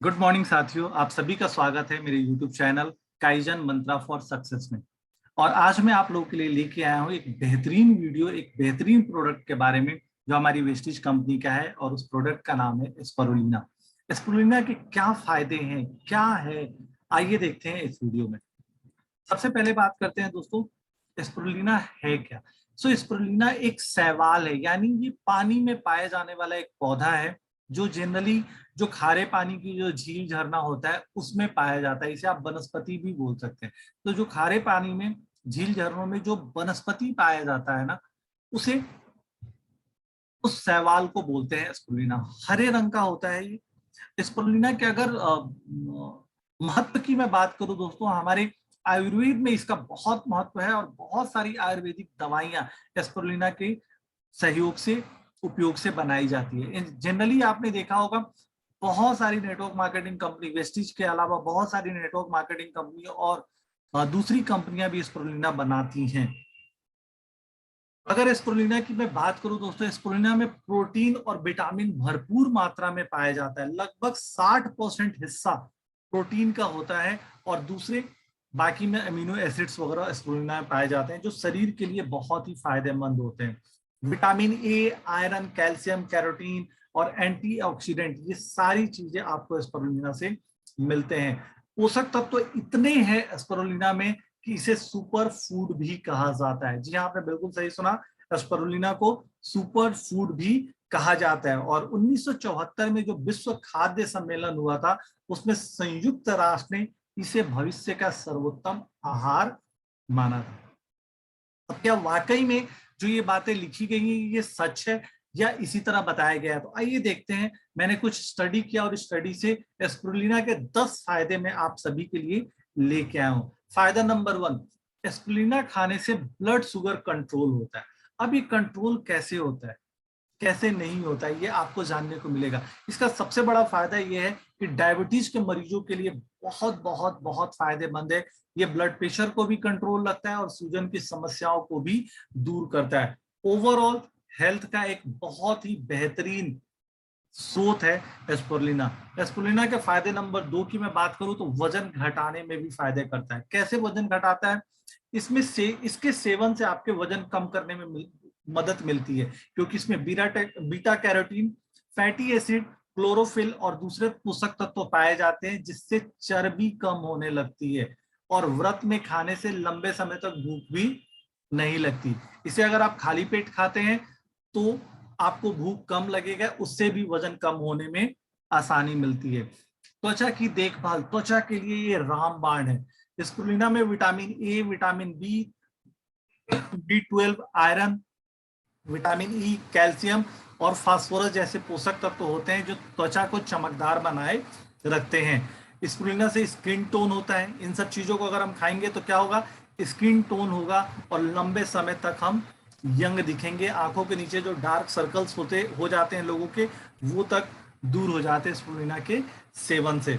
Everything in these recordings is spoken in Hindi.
गुड मॉर्निंग साथियों, आप सभी का स्वागत है मेरे YouTube channel kaizen Mantra for success में। और आज मैं आप लोगों के लिए लेके आया हूँ एक बेहतरीन वीडियो, एक बेहतरीन प्रोडक्ट के बारे में जो हमारी वेस्टिज कंपनी का है। और उस प्रोडक्ट का नाम है स्पिरुलिना। स्पिरुलिना के क्या फायदे हैं, क्या है, आइए देखते हैं इस वीडियो में। सबसे पहले बात करते हैं दोस्तों, स्पिरुलिना है क्या। स्पिरुलिना एक शैवाल है, यानी ये पानी में पाए जाने वाला एक पौधा है जो जनरली जो खारे पानी की जो झील झरना होता है उसमें पाया जाता है। इसे आप वनस्पति भी बोल सकते हैं। तो जो खारे पानी में झील झरनों में जो वनस्पति पाया जाता है ना, उसे उस शैवाल को बोलते हैं स्पिरुलिना। हरे रंग का होता है ये स्पिरुलिना के। अगर महत्व की मैं बात करूं दोस्तों, हमारे आयुर्वेद में इसका बहुत महत्व है और बहुत सारी आयुर्वेदिक दवाइयां स्पिरुलिना के सहयोग से, उपयोग से बनाई जाती है। जनरली आपने देखा होगा बहुत सारी नेटवर्क मार्केटिंग कंपनी, वेस्टिज के अलावा बहुत सारी नेटवर्क मार्केटिंग कंपनी और दूसरी कंपनियां भी स्पिरुलिना बनाती हैं। अगर स्पिरुलिना की मैं बात करूं दोस्तों, स्पिरुलिना में प्रोटीन और विटामिन भरपूर मात्रा में पाया जाता है। लगभग 60% हिस्सा प्रोटीन का होता है और दूसरे बाकी में अमीनो एसिड्स वगैरह स्पिरुलिना में पाए जाते हैं जो शरीर के लिए बहुत ही फायदेमंद होते हैं। Vitamin A, iron, calcium, carotene और एंटीऑक्सीडेंट, ये सारी चीजें आपको स्पिरुलिना से मिलते हैं। पोषक तत्व तो इतने हैं स्पिरुलिना में कि इसे सुपर फूड भी कहा जाता है। जी हाँ, आपने बिल्कुल सही सुना, स्पिरुलिना को सुपर फूड भी कहा जाता है। और 1974 में जो विश्व खाद्य सम्मेलन हुआ था, उसमें संयुक्त राष्ट्र ने इसे भविष्य का सर्वोत्तम आहार माना था। अब क्या वाकई में जो ये बातें लिखी गई हैं ये सच है या इसी तरह बताया गया है? तो आइए देखते हैं। मैंने कुछ स्टडी किया और स्टडी से स्पिरुलिना के 10 फायदे मैं आप सभी के लिए लेके आया हूं। फायदा नंबर 1, स्पिरुलिना खाने से ब्लड शुगर कंट्रोल होता है। अब ये कंट्रोल कैसे होता है, कैसे नहीं होता है, ये आपको जानने को मिलेगा। इसका सबसे बड़ा फायदा ये है कि डायबिटीज के मरीजों के लिए बहुत बहुत बहुत फायदेमंद है। ये ब्लड प्रेशर को भी कंट्रोल रखता है और सूजन की समस्याओं को भी दूर करता है। ओवरऑल हेल्थ का एक बहुत ही बेहतरीन स्रोत है स्पिरुलिना। स्पिरुलिना के फायदे नंबर 2 की मैं बात करूं तो वजन घटाने में भी फायदे करता है। कैसे वजन घटाता है? इसके सेवन से आपके वजन कम करने में मदद मिलती है, क्योंकि इसमें beta carotene, fatty acid, chlorophyll और दूसरे पोषक तत्व पाए जाते हैं जिससे चर्बी कम होने लगती है। और व्रत में खाने से लंबे समय तक भूख भी नहीं लगती। इसे अगर आप खाली पेट खाते हैं तो आपको भूख कम लगेगा, उससे भी वजन कम होने में आसानी मिलती है। त्वचा की देखभाल, त्वचा के लिए ये रामबाण है। स्पिरुलिना में vitamin A, vitamin B12, iron, vitamin E, calcium और फास्फोरस जैसे पोषक तत्व होते हैं जो त्वचा को चमकदार बनाए रखते हैं। स्पिरुलिना से स्किन टोन होता है। इन सब चीजों को अगर हम खाएंगे तो क्या होगा, स्किन टोन होगा और लंबे समय तक हम यंग दिखेंगे। आंखों के नीचे जो डार्क सर्कल्स हो जाते हैं लोगों के, वो तक दूर हो जाते हैं स्पिरुलिना के सेवन से।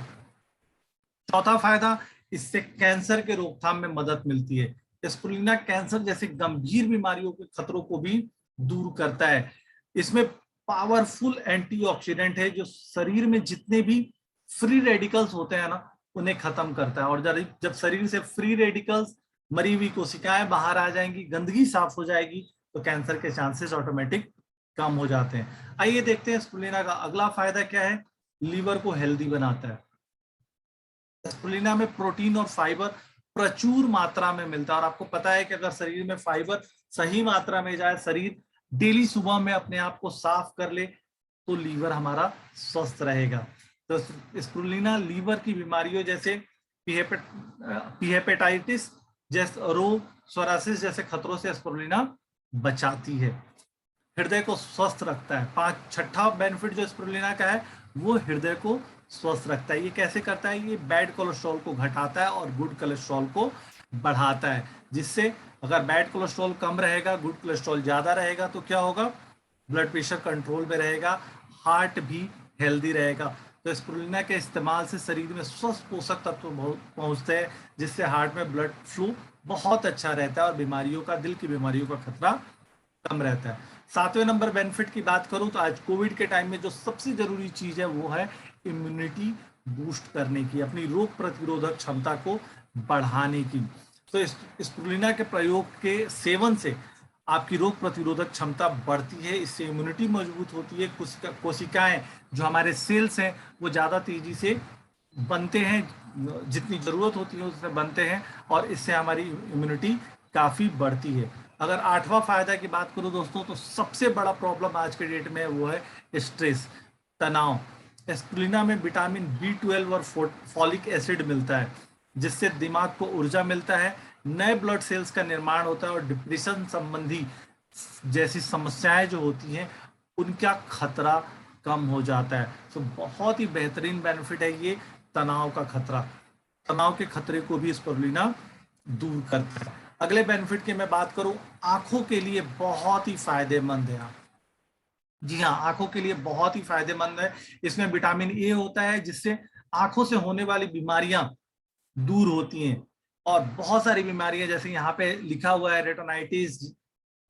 चौथा फायदा, इससे कैंसर के रोकथाम में मदद मिलती है। स्पिरुलिना कैंसर जैसे गंभीर बीमारियों के खतरों को भी दूर करता है। इसमें पावरफुल एंटीऑक्सीडेंट है जो शरीर में जितने भी फ्री रेडिकल्स होते हैं ना, उन्हें खत्म करता है। और जब शरीर से फ्री रेडिकल्स, मरी हुई कोशिकाएं बाहर आ जाएंगी, गंदगी साफ हो जाएगी, तो कैंसर के चांसेस ऑटोमेटिक कम हो जाते हैं। आइए देखते हैं स्पिरुलिना का अगला फायदा क्या है। लीवर को हेल्दी बनाता है। स्पिरुलिना में प्रोटीन और फाइबर प्रचुर मात्रा में मिलता है। और आपको पता है कि अगर शरीर में फाइबर सही मात्रा में जाए, शरीर डेली सुबह में अपने आप को साफ कर ले, तो लीवर हमारा स्वस्थ रहेगा। तो स्पिरुलिना लीवर की बीमारियों जैसे हेपेटाइटिस जैसे रोग, सोरासिस जैसे खतरों से स्पिरुलिना बचाती है। हृदय को स्वस्थ रखता है। छठा बेनिफिट जो स्पिरुलिना का है वो हृदय को स्वस्थ रखता है। ये कैसे करता है? ये बैड कोलेस्ट्रॉल को घटाता है और गुड कोलेस्ट्रॉल को बढ़ाता है, जिससे अगर बैड कोलेस्ट्रॉल कम रहेगा, गुड कोलेस्ट्रॉल ज्यादा रहेगा, तो क्या होगा, ब्लड प्रेशर कंट्रोल में रहेगा, हार्ट भी हेल्दी रहेगा। तो स्पिरुलिना के इस्तेमाल से शरीर में स्वस्थ पोषक तत्व पहुंचते हैं, जिससे हार्ट में ब्लड फ्लो बहुत अच्छा रहता है और बीमारियों का, दिल की बीमारियों का खतरा कम रहता है। 7वें नंबर बेनिफिट की बात करूं तो आज कोविड के टाइम में जो सबसे जरूरी चीज है वो है इम्यूनिटी बूस्ट करने की, अपनी रोग प्रतिरोधक क्षमता को बढ़ाने की। तो स्पिरुलिना के प्रयोग के सेवन से आपकी रोग प्रतिरोधक क्षमता बढ़ती है, इससे इम्यूनिटी मजबूत होती है, कोशिकाएं जो हमारे सेल्स हैं वो ज़्यादा तेजी से बनते हैं, जितनी ज़रूरत होती है उससे बनते हैं, और इससे हमारी इम्यूनिटी काफ़ी बढ़ती है। अगर 8वां फायदा की बात करूं दोस्तों, तो सबसे बड़ा प्रॉब्लम आज के डेट में वो है स्ट्रेस, तनाव। स्पिरुलिना में विटामिन B12 और फॉलिक एसिड मिलता है, जिससे दिमाग को ऊर्जा मिलता है, नए ब्लड सेल्स का निर्माण होता है, और डिप्रेशन संबंधी जैसी समस्याएं जो होती हैं उनका खतरा कम हो जाता है। तो बहुत ही बेहतरीन बेनिफिट है ये तनाव का खतरा, तनाव के खतरे को भी स्पिरुलिना दूर करता है। अगले बेनिफिट की मैं बात करूं, आंखों के लिए बहुत ही फायदेमंद है। जी हाँ, आंखों के लिए बहुत ही फायदेमंद है। इसमें विटामिन ए होता है, जिससे आंखों से होने वाली बीमारियां दूर होती हैं, और बहुत सारी बीमारियां जैसे यहाँ पे लिखा हुआ है रेटिनाइटिस,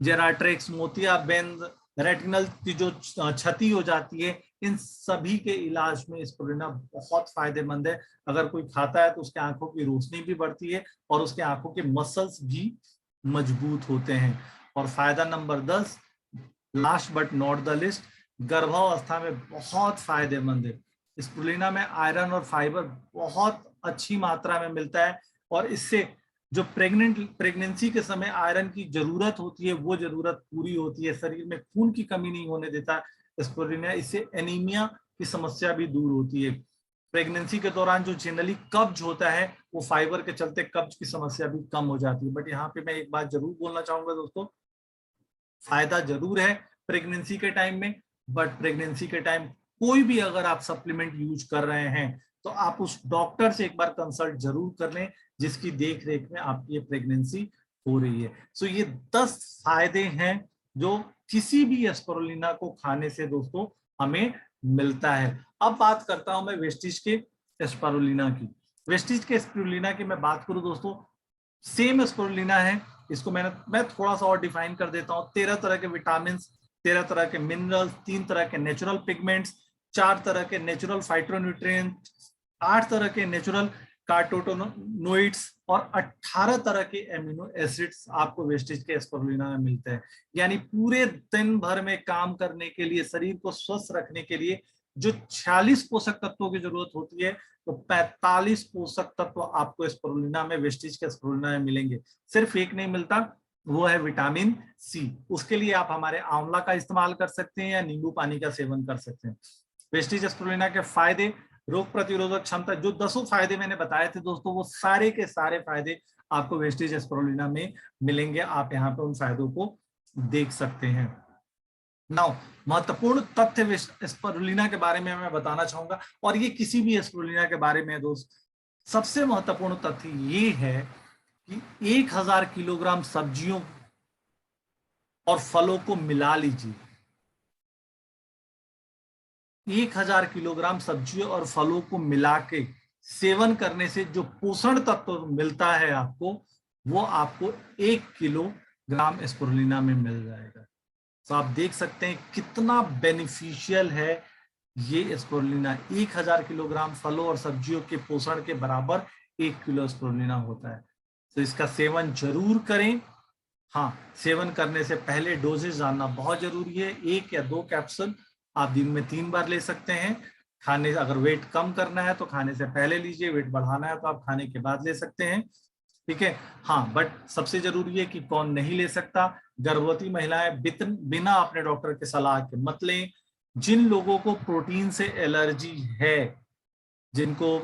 जेराट्रिक्स, मोतियाबिंद, रेटिनल की जो क्षति हो जाती है, इन सभी के इलाज में स्पिरुलिना बहुत फायदेमंद है। अगर कोई खाता है तो उसके आंखों की रोशनी भी बढ़ती है और उसके आंखों के मसल्स भी मजबूत होते हैं। और फायदा number 10, last but not the list, गर्भावस्था में बहुत फायदेमंद है। स्पिरुलिना में आयरन और फाइबर बहुत अच्छी मात्रा में मिलता है, और इससे जो प्रेगनेंसी के समय आयरन की जरूरत होती है वो जरूरत पूरी होती है, शरीर में खून की कमी नहीं होने देता स्पिरुलिना। इससे एनीमिया की समस्या भी दूर होती है। प्रेगनेंसी के दौरान जो जनरली कब्ज होता है, वो फाइबर के चलते कब्ज की समस्या भी कम हो जाती है। बट यहाँ पे मैं एक बात जरूर बोलना चाहूंगा दोस्तों, फायदा जरूर है प्रेगनेंसी के टाइम में, बट प्रेगनेंसी के टाइम कोई भी अगर आप सप्लीमेंट यूज कर रहे हैं तो आप उस डॉक्टर से एक बार कंसल्ट जरूर कर लें जिसकी देख रेख में आपकी ये प्रेगनेंसी हो रही है। सो ये 10 फायदे हैं जो किसी भी स्पिरुलिना को खाने से दोस्तों हमें मिलता है। अब बात करता हूं मैं वेस्टीज के स्पिरुलिना की। वेस्टीज के स्पिरुलिना की मैं बात करूं दोस्तों, सेम स्पिरुलिना है, इसको मैं थोड़ा सा और डिफाइन कर देता हूँ। 13 तरह के विटामिन, 13 तरह के मिनरल्स, 3 तरह के नेचुरल पिगमेंट्स, 4 तरह के नेचुरल फाइटोन्यूट्रिएंट, 8 तरह के नेचुरल कार्टोनोइड्स, और 18 तरह के एमिनो एसिड्स आपको वेस्टेज के स्पिरुलिना में मिलते हैं। यानी पूरे दिन भर में काम करने के लिए, शरीर को स्वस्थ रखने के लिए जो 46 पोषक तत्वों की जरूरत होती है, तो 45 पोषक तत्व आपको स्पिरुलिना में, वेस्टेज के स्पिरुलिना में मिलेंगे। सिर्फ एक नहीं मिलता, वो है विटामिन सी। उसके लिए आप हमारे आंवला का इस्तेमाल कर सकते हैं या नींबू पानी का सेवन कर सकते हैं। वेस्टेज स्पिरुलिना के फायदे, रोग प्रतिरोधक क्षमता, जो 10 फायदे मैंने बताए थे दोस्तों, वो सारे के सारे फायदे आपको वेस्टेज स्पिरुलिना में मिलेंगे। आप यहाँ पे उन फायदों को देख सकते हैं। नाउ महत्वपूर्ण तथ्य स्पिरुलिना के बारे में मैं बताना चाहूंगा, और ये किसी भी स्पिरुलिना के बारे में दोस्त, सबसे महत्वपूर्ण तथ्य ये है कि 1000 किलोग्राम सब्जियों और फलों को मिला लीजिए। 1000 किलोग्राम सब्जियों और फलों को मिला के सेवन करने से जो पोषण तत्व मिलता है आपको, वो आपको 1 किलोग्राम स्पिरुलिना में मिल जाएगा। तो आप देख सकते हैं कितना बेनिफिशियल है ये स्पिरुलिना। 1000 किलोग्राम फलों और सब्जियों के पोषण के बराबर 1 किलो स्पिरुलिना होता है। तो इसका सेवन जरूर करें। हाँ, सेवन करने से पहले डोजेज जानना बहुत जरूरी है। 1 या 2 कैप्सूल आप दिन में 3 बार ले सकते हैं। खाने, अगर वेट कम करना है तो खाने से पहले लीजिए, वेट बढ़ाना है तो आप खाने के बाद ले सकते हैं, ठीक है। हाँ, बट सबसे जरूरी है कि कौन नहीं ले सकता, गर्भवती महिलाएं बिना अपने डॉक्टर के सलाह के मत लें। जिन लोगों को प्रोटीन से एलर्जी है, जिनको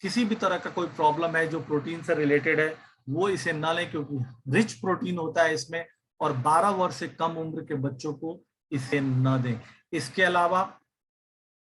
किसी भी तरह का कोई प्रॉब्लम है जो प्रोटीन से रिलेटेड है, वो इसे ना लें, क्योंकि रिच प्रोटीन होता है इसमें, और 12 वर्ष से कम उम्र के बच्चों को इसे न दें। इसके अलावा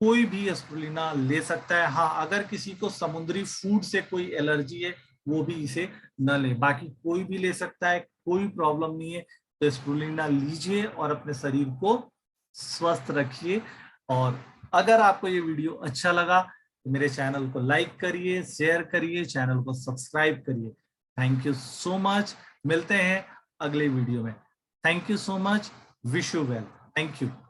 कोई भी स्पिरुलिना ले सकता है। हाँ, अगर किसी को समुद्री फूड से कोई एलर्जी है वो भी इसे न ले, बाकी कोई भी ले सकता है, कोई प्रॉब्लम नहीं है। तो स्पिरुलिना लीजिए और अपने शरीर को स्वस्थ रखिए। और अगर आपको ये वीडियो अच्छा लगा तो मेरे चैनल को लाइक करिए, शेयर करिए, चैनल को सब्सक्राइब करिए। Thank you so much. मिलते हैं अगले वीडियो में। Thank you so much. Wish you well. Thank you.